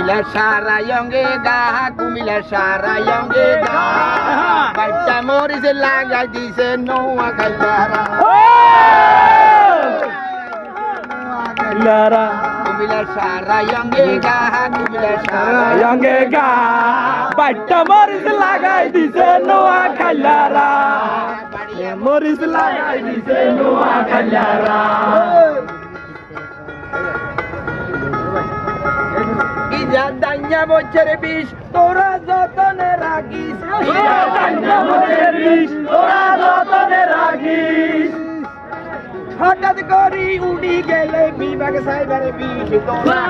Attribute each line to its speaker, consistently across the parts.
Speaker 1: Kumilar sarayonge ga, kumilar sarayonge ga. Baca moris lagai dice no akayara.
Speaker 2: Lara.
Speaker 1: Kumilar sarayonge ga, kumilar sarayonge
Speaker 2: Sarayonge ga. Baca moris lagai dice no akayara. Moris lagai dice no akayara.
Speaker 1: Danya bocer bis, tora jotone rakhis.
Speaker 2: Danya bocer bis, tora jotone rakhis.
Speaker 1: হঠাৎ করি উড়ি গেলে বিভাগ cyber বিষ তোরা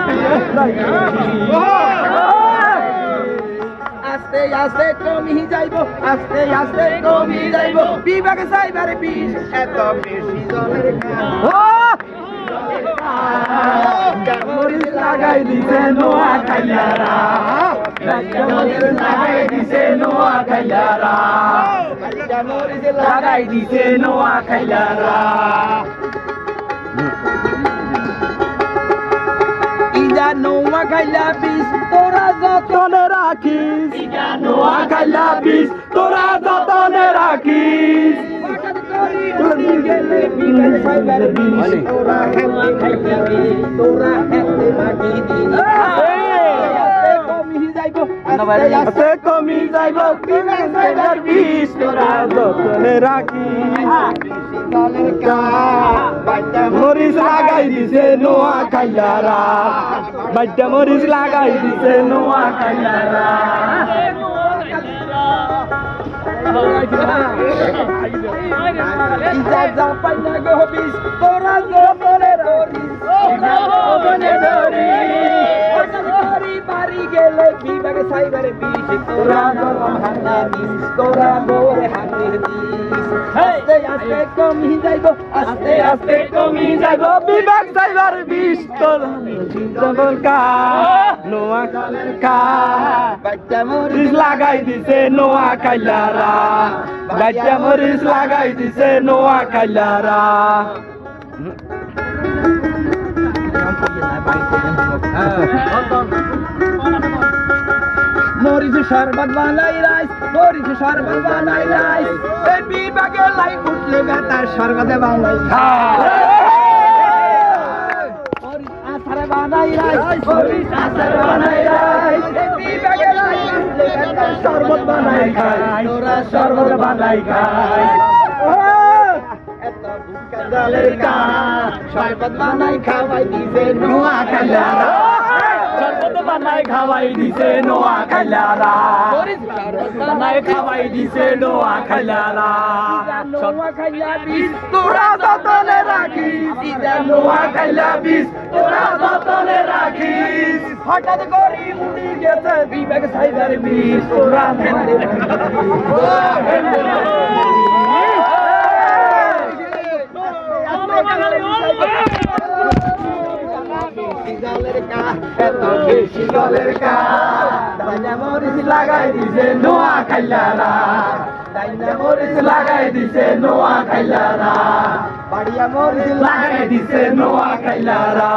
Speaker 1: আস্তে আস্তে কমি যাইব আস্তে আস্তে কমি যাইব বিভাগ সাইবার বিষ এত বেশি জলের
Speaker 2: মরিচ লাগাই দিছে নোয়া খাইয়ারা মরিচ লাগাই দিছে নোয়া খাইয়ারা মরিচ লাগাই দিছে নোয়া খাইয়ারা
Speaker 1: ইজা নোয়া খাইলা বিষ তোরা যতনে রাখিস
Speaker 2: ইজা নোয়া খাইলা বিষ তোরা যতনে রাখিস
Speaker 1: উড়ি গেলে বিভাগ সাইবার বিষ তোরা হেতে খাইবি তোরা হেতে মাগি দিস
Speaker 2: আস্তে কমি যাইব বিভাগ সাইবার বিষ তোরা যতনে রাখিস মরিচ লাগাই দিছে নোয়া খাইয়ারা বাচ্চা মরিচ লাগাই দিছে নোয়া খাইয়ারা
Speaker 1: তোরা যতনে ধরিস বাড়ি গেলে বিভাগ সাইবার বিষ তোরা গরম হাতে দিস তোরা গোরে হাতে দিস আস্তে আস্তে কমি যাইব আস্তে আস্তে কমি যাইব
Speaker 2: বিভাগ সাইবার বিষ তোরা জীবন কা নোয়া কা
Speaker 1: বাচ্চা
Speaker 2: মরিচ লাগাই দিছে নোয়া খাইলারা বাচ্চা মরিচ লাগাই দিছে নোয়া খাইলারা
Speaker 1: মরিচ শরবত বানাই রাইস মরিচ শরবত বানাই রাইস এই বিভাগে লাই উঠলে তার শরবতে বানাই মরিচ আচার বানাই রাইস মরিচ আচার বানাই রাইস এই বিভাগে লাই উঠলে তার শরবত বানাই খাই তোরা শরবত বানাই খাই এত বুকা ডালের কা শরবত বানাই খাওয়াই দিছে নোয়া খাইলারা
Speaker 2: শরবত বানাই খাওয়াই দিছে নোয়া খাইলারা বানাই খাওয়াই দিছে নোয়া খাইলারা
Speaker 1: নোয়া খাইলা বিষ
Speaker 2: তোরা যতনে রাখিস নোয়া খাইলা বিষ তোরা যতনে রাখিস
Speaker 1: হঠাৎ করি উড়ি গেছে বিবেক সাইবার বিষ
Speaker 2: তোরা মরিচ লাগাই দিছে নোয়া খাইলারা মরিচ লাগাই দিছে নোয়া খাইলারা
Speaker 1: বাড়িয়া মরিচ
Speaker 2: লাগাই দিছে নোয়া খাইলারা